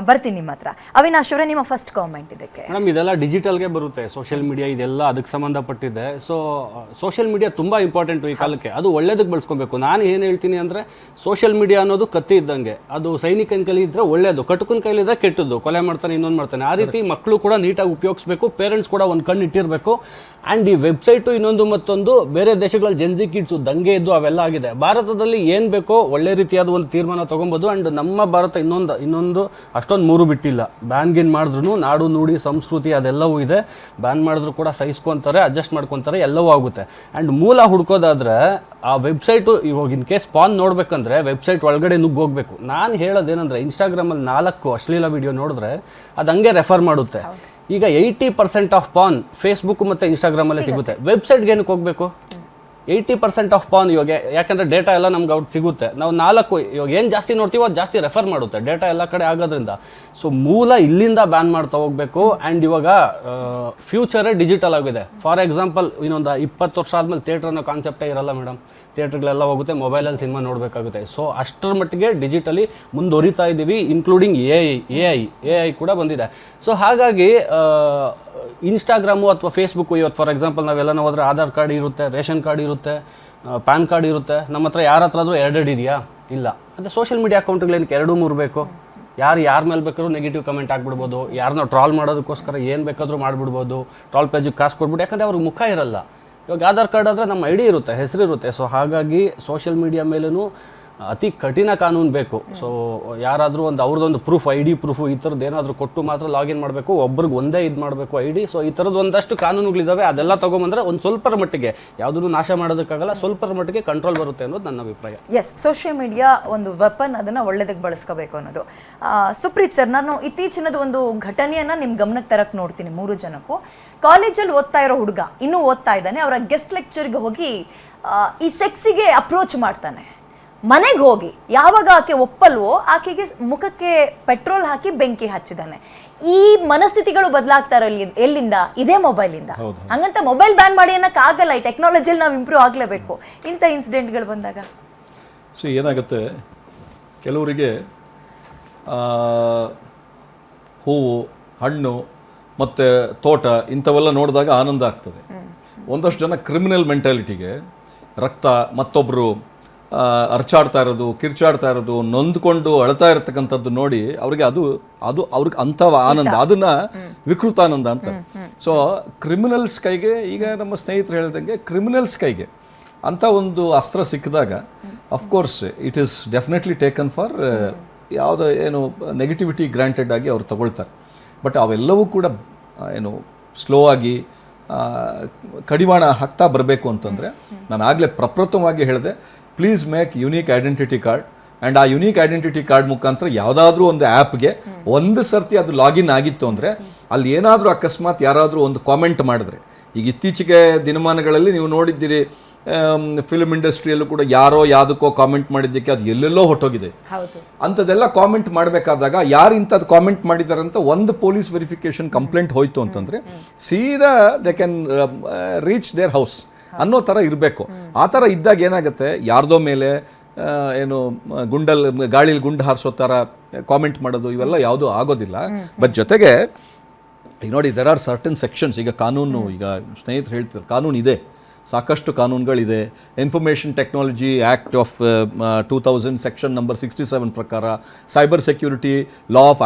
ಬರ್ತೀನಿ ನಿಮ್ಮ ಹತ್ರ. ಅವಿನಾಶ್ ಅವರೇ, ನಿಮ್ಮ ಫಸ್ಟ್ ಕಾಮೆಂಟ್ ಇದಕ್ಕೆ. ಮೇಡಮ್, ಇದೆಲ್ಲ ಡಿಜಿಟಲ್ಗೆ ಬರುತ್ತೆ, ಸೋಷಿಯಲ್ ಮೀಡಿಯಾ ಇದೆಲ್ಲ ಅದಕ್ಕೆ ಸಂಬಂಧಪಟ್ಟಿದೆ. ಸೊ ಸೋಷಿಯಲ್ ಮೀಡಿಯಾ ತುಂಬ ಇಂಪಾರ್ಟೆಂಟ್ ಈ ಕಾಲಕ್ಕೆ. ಅದು ಒಳ್ಳೇದಕ್ಕೆ ಬಳಸ್ಕೊಬೇಕು. ನಾನು ಏನು ಹೇಳ್ತೀನಿ ಅಂದರೆ, ಸೋಷಿಯಲ್ ಮೀಡಿಯಾ ಅನ್ನೋದು ಕತ್ತಿ ಇದ್ದಂಗೆ. ಅದು ಸೈನಿಕನ ಕೈಲಿ ಇದ್ದರೆ ಒಳ್ಳೇದು, ಕಟುಕನ ಕೈಲಿದ್ರೆ ಕೆಟ್ಟದ್ದು, ಕೊಲೆ ಮಾಡ್ತಾನೆ, ಇನ್ನೊಂದು ಮಾಡ್ತಾನೆ. ಆ ರೀತಿ ಮಕ್ಕಳು ಕೂಡ ನೀಟಾಗಿ ಉಪಯೋಗಿಸ್ಬೇಕು, ಪೇರೆಂಟ್ಸ್ ಕೂಡ ಒಂದು ಕಣ್ಣು ಇಟ್ಟಿರಬೇಕು. ಆ್ಯಂಡ್ ಈ ವೆಬ್ಸೈಟು ಇನ್ನೊಂದು ಮತ್ತೊಂದು ಬೇರೆ ದೇಶಗಳಲ್ಲಿ ಜೆನ್ಜಿ ಕಿಡ್ಸು ದಂಗೆ ಇದ್ದು ಅವೆಲ್ಲ ಆಗಿದೆ. ಭಾರತದಲ್ಲಿ ಏನು ಬೇಕೋ ಒಳ್ಳೆ ರೀತಿಯಾದ ಒಂದು ತೀರ್ಮಾನ ತೊಗೊಬೋದು. ಆ್ಯಂಡ್ ನಮ್ಮ ಭಾರತ ಇನ್ನೊಂದು ಅಷ್ಟೊಂದು ಮೂರು ಬಿಟ್ಟಿಲ್ಲ. ಬ್ಯಾನ್ ಮಾಡಿದ್ರು ನಾಡು ನುಡಿ ಸಂಸ್ಕೃತಿ ಅದೆಲ್ಲವೂ ಇದೆ. ಬ್ಯಾನ್ ಮಾಡಿದ್ರು ಕೂಡ ಸಹಿಸ್ಕೊತಾರೆ, ಅಡ್ಜಸ್ಟ್ ಮಾಡ್ಕೊತಾರೆ, ಎಲ್ಲವೂ ಆಗುತ್ತೆ. ಆ್ಯಂಡ್ ಮೂಲ ಹುಡ್ಕೋದಾದ್ರೆ ಆ ವೆಬ್ಸೈಟು ಇವಾಗ ಇನ್ ಕೇಸ್ ಪಾನ್ ನೋಡ್ಬೇಕಂದ್ರೆ ವೆಬ್ಸೈಟ್ ಒಳಗಡೆ ನುಗ್ಗೋಗ್ಬೇಕು. ನಾನು ಹೇಳೋದೇನೆಂದರೆ, ಇನ್ಸ್ಟಾಗ್ರಾಮಲ್ಲಿ 4 ಅಶ್ಲೀಲ ವಿಡಿಯೋ ನೋಡಿದ್ರೆ ಅದು ಹಂಗೆ ರೆಫರ್ ಮಾಡುತ್ತೆ. ಈಗ 80% ಆಫ್ ಪಾನ್ ಫೇಸ್ಬುಕ್ ಮತ್ತು ಇನ್ಸ್ಟಾಗ್ರಾಮಲ್ಲೇ ಸಿಗುತ್ತೆ. ವೆಬ್ಸೈಟ್ಗೆ ಏನಕ್ಕೆ ಹೋಗಬೇಕು? 80% ಆಫ್ ಪಾನ್ ಇವಾಗ, ಯಾಕಂದರೆ ಡೇಟಾ ಎಲ್ಲ ನಮ್ಗೆ ಅವ್ರು ಸಿಗುತ್ತೆ. ನಾವು 4 ಇವಾಗ ಏನು ಜಾಸ್ತಿ ನೋಡ್ತೀವೋ ಅದು ಜಾಸ್ತಿ ರೆಫರ್ ಮಾಡುತ್ತೆ, ಡೇಟಾ ಎಲ್ಲ ಕಡೆ ಆಗೋದ್ರಿಂದ. ಸೊ ಮೂಲ ಇಲ್ಲಿಂದ ಬ್ಯಾನ್ ಮಾಡ್ತಾ ಹೋಗಬೇಕು. ಆ್ಯಂಡ್ ಇವಾಗ ಫ್ಯೂಚರೇ ಡಿಜಿಟಲ್ ಆಗಿದೆ. ಫಾರ್ ಎಕ್ಸಾಂಪಲ್, ಇನ್ನೊಂದು 20 ವರ್ಷ ಆದಮೇಲೆ ಥಿಯೇಟ್ರ್ ಅನ್ನೋ ಕಾನ್ಸೆಪ್ಟೇ ಇರಲ್ಲ ಮೇಡಮ್. ಥಿಯೇಟ್ರ್ಗಳೆಲ್ಲ ಹೋಗುತ್ತೆ, ಮೊಬೈಲಲ್ಲಿ ಸಿನಿಮಾ ನೋಡಬೇಕಾಗುತ್ತೆ. ಸೊ ಅಷ್ಟರ ಮಟ್ಟಿಗೆ ಡಿಜಿಟಲಿ ಮುಂದುವರಿತಾ ಇದ್ದೀವಿ, ಇನ್ಕ್ಲೂಡಿಂಗ್ ಎ ಐ ಕೂಡ ಬಂದಿದೆ. ಸೊ ಹಾಗಾಗಿ ಇನ್ಸ್ಟಾಗ್ರಾಮು ಅಥವಾ ಫೇಸ್ಬುಕ್ಕು, ಇವತ್ತು ಫಾರ್ ಎಕ್ಸಾಂಪಲ್ ನಾವೆಲ್ಲ ಹೋದರೆ ಆಧಾರ್ ಕಾರ್ಡ್ ಇರುತ್ತೆ, ರೇಷನ್ ಕಾರ್ಡ್ ಇರುತ್ತೆ, ಪ್ಯಾನ್ ಕಾರ್ಡ್ ಇರುತ್ತೆ. ನಮ್ಮ ಹತ್ರ ಯಾರ ಹತ್ರ ಆದರೂ 2 ಇದೆಯಾ? ಇಲ್ಲ. ಅದೇ ಸೋಷಿಯಲ್ ಮೀಡಿಯಾ ಅಕೌಂಟ್ಗಳೇನಕ್ಕೆ 2-3 ಬೇಕು? ಯಾರ ಮೇಲೆ ಬೇಕಾದ್ರೂ ನೆಗೆಟಿವ್ ಕಮೆಂಟ್ ಆಗ್ಬಿಡ್ಬೋದು, ಯಾರನ್ನೋ ಟ್ರಾಲ್ ಮಾಡೋದಕ್ಕೋಸ್ಕರ ಏನು ಬೇಕಾದರೂ ಮಾಡಿಬಿಡ್ಬೋದು, ಟ್ರಾಲ್ ಪೇಜಿಗೆ ಕಾಸು ಕೊಟ್ಬಿಟ್ಟು. ಯಾಕಂದರೆ ಅವ್ರಿಗೆ ಮುಖ ಇರಲ್ಲ. ಇವಾಗ ಆಧಾರ್ ಕಾರ್ಡ್ ಆದರೆ ನಮ್ಮ ಐ ಡಿ ಇರುತ್ತೆ, ಹೆಸರು ಇರುತ್ತೆ. ಸೊ ಹಾಗಾಗಿ ಸೋಷಿಯಲ್ ಮೀಡಿಯಾ ಮೇಲೂ ಅತಿ ಕಠಿಣ ಕಾನೂನು ಬೇಕು. ಸೊ ಯಾರಾದರೂ ಅವ್ರದ್ದೊಂದು ಪ್ರೂಫ್, ಐ ಡಿ ಪ್ರೂಫು ಈ ಥರದ್ದು ಏನಾದರೂ ಕೊಟ್ಟು ಮಾತ್ರ ಲಾಗಿನ್ ಮಾಡಬೇಕು. ಒಬ್ರಿಗೆ ಒಂದೇ ಇದು ಮಾಡಬೇಕು ಐ ಡಿ. ಸೊ ಈ ಥರದ್ದು ಒಂದಷ್ಟು ಕಾನೂನುಗಳಿದ್ದಾವೆ. ಅದೆಲ್ಲ ತೊಗೊಂಬಂದರೆ ಒಂದು ಸ್ವಲ್ಪರ ಮಟ್ಟಿಗೆ, ಯಾವುದನ್ನು ನಾಶ ಮಾಡೋದಕ್ಕಾಗಲ್ಲ, ಸ್ವಲ್ಪರ ಮಟ್ಟಿಗೆ ಕಂಟ್ರೋಲ್ ಬರುತ್ತೆ ಅನ್ನೋದು ನನ್ನ ಅಭಿಪ್ರಾಯ. ಎಸ್, ಸೋಷಿಯಲ್ ಮೀಡಿಯಾ ಒಂದು ವೆಪನ್, ಅದನ್ನು ಒಳ್ಳೆದಕ್ಕೆ ಬಳಸ್ಕೋಬೇಕು ಅನ್ನೋದು. ಸುಪ್ರೀತ್ ಸರ್, ನಾನು ಇತ್ತೀಚಿನದು ಒಂದು ಘಟನೆಯನ್ನು ನಿಮ್ಮ ಗಮನಕ್ಕೆ ತರಕ್ಕೆ ನೋಡ್ತೀನಿ. 3 ಜನಕ್ಕೂ ಕಾಲೇಜಲ್ಲಿ ಓದ್ತಾ ಇರೋ ಹುಡುಗ ಇನ್ನೂ ಓದ್ತಾ ಇದ್ದಾನೆ. ಅವರ ಗೆಸ್ಟ್ ಲೆಕ್ಚರ್ಗೆ ಹೋಗಿ ಈ ಸೆಕ್ಸಿಗೆ ಅಪ್ರೋಚ್ ಮಾಡ್ತಾನೆ. ಮನೆಗೆ ಹೋಗಿ ಯಾವಾಗ ಆಕೆ ಒಪ್ಪಲ್ವೋ ಆಕೆಗೆ ಮುಖಕ್ಕೆ ಪೆಟ್ರೋಲ್ ಹಾಕಿ ಬೆಂಕಿ ಹಚ್ಚಿದ್ದಾನೆ. ಈ ಮನಸ್ಥಿತಿಗಳು ಬದಲಾಗ್ತಾ ಇರೋ ಎಲ್ಲಿಂದ? ಇದೇ ಮೊಬೈಲಿಂದ. ಹಂಗಂತ ಮೊಬೈಲ್ ಬ್ಯಾನ್ ಮಾಡಿ ಅನ್ನಕ್ಕೆ ಆಗಲ್ಲ. ಈ ಟೆಕ್ನಾಲಜಿಯಲ್ಲಿ ನಾವು ಇಂಪ್ರೂವ್ ಆಗಲೇಬೇಕು. ಇಂಥ ಇನ್ಸಿಡೆಂಟ್ಗಳು ಬಂದಾಗ ಏನಾಗುತ್ತೆ, ಕೆಲವರಿಗೆ ಹೂವು, ಹಣ್ಣು ಮತ್ತು ತೋಟ ಇಂಥವೆಲ್ಲ ನೋಡಿದಾಗ ಆನಂದ ಆಗ್ತದೆ. ಒಂದಷ್ಟು ಜನ ಕ್ರಿಮಿನಲ್ ಮೆಂಟಾಲಿಟಿಗೆ ರಕ್ತ, ಮತ್ತೊಬ್ಬರು ಅರ್ಚಾಡ್ತಾ ಇರೋದು, ಕಿರ್ಚಾಡ್ತಾ ಇರೋದು, ನೊಂದ್ಕೊಂಡು ಅಳ್ತಾ ಇರತಕ್ಕಂಥದ್ದು ನೋಡಿ ಅವ್ರಿಗೆ ಅದು ಅವ್ರಿಗೆ ಅಂಥ ಆನಂದ, ಅದನ್ನು ವಿಕೃತಾನಂದ ಅಂತ. ಸೊ ಕ್ರಿಮಿನಲ್ಸ್ ಕೈಗೆ, ಈಗ ನಮ್ಮ ಸ್ನೇಹಿತರು ಹೇಳಿದಂಗೆ ಕ್ರಿಮಿನಲ್ಸ್ ಕೈಗೆ ಅಂಥ ಒಂದು ಅಸ್ತ್ರ ಸಿಕ್ಕಿದಾಗ of course it is definitely taken for ಯಾವುದೋ ಏನು ನೆಗೆಟಿವಿಟಿ ಗ್ರಾಂಟೆಡ್ ಆಗಿ ಅವ್ರು ತಗೊಳ್ತಾರೆ. ಬಟ್ ಅವೆಲ್ಲವೂ ಕೂಡ ಏನು ಸ್ಲೋ ಆಗಿ ಕಡಿವಾಣ ಹಾಕ್ತಾ ಬರಬೇಕು ಅಂತಂದರೆ, ನಾನು ಆಗಲೇ ಪ್ರಪ್ರಥಮವಾಗಿ ಹೇಳಿದೆ, please make unique identity card. And ಆ ಯುನೀಕ್ ಐಡೆಂಟಿಟಿ ಕಾರ್ಡ್ ಮುಖಾಂತರ ಯಾವುದಾದ್ರೂ ಒಂದು ಆ್ಯಪ್ಗೆ ಒಂದು ಸರ್ತಿ ಅದು ಲಾಗಿನ್ ಆಗಿತ್ತು ಅಂದರೆ, ಅಲ್ಲಿ ಏನಾದರೂ ಅಕಸ್ಮಾತ್ ಯಾರಾದರೂ ಒಂದು ಕಾಮೆಂಟ್ ಮಾಡಿದ್ರೆ, ಈಗ ಇತ್ತೀಚೆಗೆ ದಿನಮಾನಗಳಲ್ಲಿ ನೀವು ನೋಡಿದ್ದೀರಿ, ಫಿಲ್ಮ್ ಇಂಡಸ್ಟ್ರಿಯಲ್ಲೂ ಕೂಡ ಯಾರೋ ಯಾವುದಕ್ಕೋ ಕಾಮೆಂಟ್ ಮಾಡಿದ್ದಕ್ಕೆ ಅದು ಎಲ್ಲೆಲ್ಲೋ ಹೊಟ್ಟೋಗಿದೆ. ಅಂಥದ್ದೆಲ್ಲ ಕಾಮೆಂಟ್ ಮಾಡಬೇಕಾದಾಗ ಯಾರು ಇಂಥದ್ದು ಕಾಮೆಂಟ್ ಮಾಡಿದ್ದಾರೆ ಅಂತ ಒಂದು ಪೊಲೀಸ್ ವೆರಿಫಿಕೇಷನ್ ಕಂಪ್ಲೇಂಟ್ ಹೋಯಿತು ಅಂತಂದರೆ ಸೀದಾ they can reach there house ಅನ್ನೋ ಥರ ಇರಬೇಕು. ಆ ಥರ ಇದ್ದಾಗ ಏನಾಗುತ್ತೆ, ಯಾರ್ದೋ ಮೇಲೆ ಏನು ಗಾಳಿಲಿ ಗುಂಡು ಹಾರಿಸೋ ಥರ ಕಾಮೆಂಟ್ ಮಾಡೋದು ಇವೆಲ್ಲ ಯಾವುದೂ ಆಗೋದಿಲ್ಲ. ಬಟ್ ಜೊತೆಗೆ ಈಗ ನೋಡಿ, ದೆರ್ ಆರ್ ಸರ್ಟನ್ ಸೆಕ್ಷನ್ಸ್. ಈಗ ಕಾನೂನು, ಈಗ ಸ್ನೇಹಿತರು ಹೇಳ್ತಾರೆ ಕಾನೂನು ಇದೆ, ಸಾಕಷ್ಟು ಕಾನೂನುಗಳಿದೆ. Information technology act of 2000 section number 67 ಪ್ರಕಾರ, cyber security law of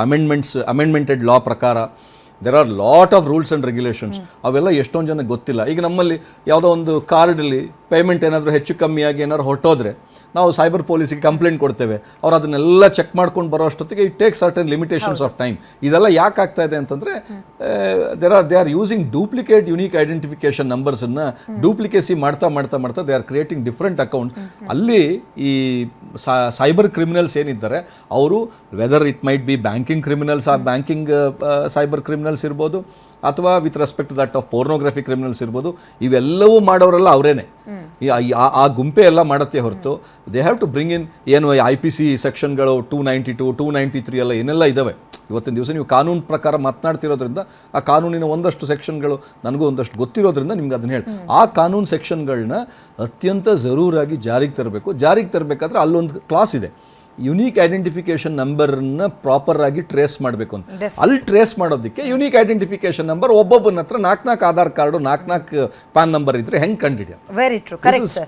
amendmented law ಪ್ರಕಾರ there are lot of rules and regulations. ಅವೆಲ್ಲ ಎಷ್ಟೊಂದು ಜನಕ್ಕೆ ಗೊತ್ತಿಲ್ಲ. ಈಗ ನಮ್ಮಲ್ಲಿ ಯಾವುದೋ ಒಂದು ಕಾರ್ಡಲ್ಲಿ ಪೇಮೆಂಟ್ ಏನಾದರೂ ಹೆಚ್ಚು ಕಮ್ಮಿಯಾಗಿ ಏನಾದ್ರು ಹೊರಟೋದ್ರೆ ನಾವು ಸೈಬರ್ ಪೊಲೀಸಿಗೆ ಕಂಪ್ಲೇಂಟ್ ಕೊಡ್ತೇವೆ. ಅವ್ರು ಅದನ್ನೆಲ್ಲ ಚೆಕ್ ಮಾಡ್ಕೊಂಡು ಬರೋ ಅಷ್ಟೊತ್ತಿಗೆ it take certain limitations of time. ಇದೆಲ್ಲ ಯಾಕೆ ಆಗ್ತಾ ಇದೆ ಅಂತಂದರೆ, they are using duplicate unique identification ನಂಬರ್ಸನ್ನು ಡೂಪ್ಲಿಕೇಸಿ ಮಾಡ್ತಾ they are creating different account. ಅಲ್ಲಿ ಈ ಸೈಬರ್ ಕ್ರಿಮಿನಲ್ಸ್ ಏನಿದ್ದಾರೆ ಅವರು, whether it might be banking criminals, ಆ ಬ್ಯಾಂಕಿಂಗ್ ಸೈಬರ್ ಕ್ರಿಮಿನಲ್ಸ್ ಇರ್ಬೋದು, ಅಥವಾ with respect to that of pornography criminals ಇರ್ಬೋದು, ಇವೆಲ್ಲವೂ ಮಾಡೋರೆಲ್ಲ ಅವರೇನೆ. ಆ ಗುಂಪೆ ಎಲ್ಲ ಮಾಡುತ್ತೆ ಹೊರತು they have to bring in ಏನು IPC ಸೆಕ್ಷನ್ಗಳು 292, 293 ಎಲ್ಲ ಏನೆಲ್ಲ ಇದ್ದಾವೆ. ಇವತ್ತಿನ ದಿವಸ ನೀವು ಕಾನೂನು ಪ್ರಕಾರ ಮಾತನಾಡ್ತಿರೋದ್ರಿಂದ ಆ ಕಾನೂನಿನ ಒಂದಷ್ಟು ಸೆಕ್ಷನ್ಗಳು ನನಗೂ ಒಂದಷ್ಟು ಗೊತ್ತಿರೋದ್ರಿಂದ ನಿಮ್ಗೆ ಅದನ್ನ ಹೇಳಿ, ಆ ಕಾನೂನು ಸೆಕ್ಷನ್ಗಳನ್ನ ಅತ್ಯಂತ ಜರೂರಾಗಿ ಜಾರಿಗೆ ತರಬೇಕು. ಜಾರಿಗೆ ತರಬೇಕಾದ್ರೆ ಅಲ್ಲೊಂದು ಕ್ಲಾಸ್ ಇದೆ, ಯುನೀಕ್ ಐಡೆಂಟಿಫಿಕೇಶನ್ ನಂಬರ್ನ ಪ್ರಾಪರ್ ಆಗಿ ಟ್ರೇಸ್ ಮಾಡಬೇಕು ಅಂತ. ಅಲ್ಲಿ ಟ್ರೇಸ್ ಮಾಡೋದಕ್ಕೆ ಯುನೀಕ್ ಐಡೆಂಟಿಫಿಕೇಶನ್ ನಂಬರ್ ಒಬ್ಬೊಬ್ಬನ ಹತ್ರ 4 ಆಧಾರ್ ಕಾರ್ಡು 4 ಪ್ಯಾನ್ ನಂಬರ್ ಇದ್ರೆ ಹೆಂಗೆ ಕಂಡಿಡಿಯ? Very true, correct sir.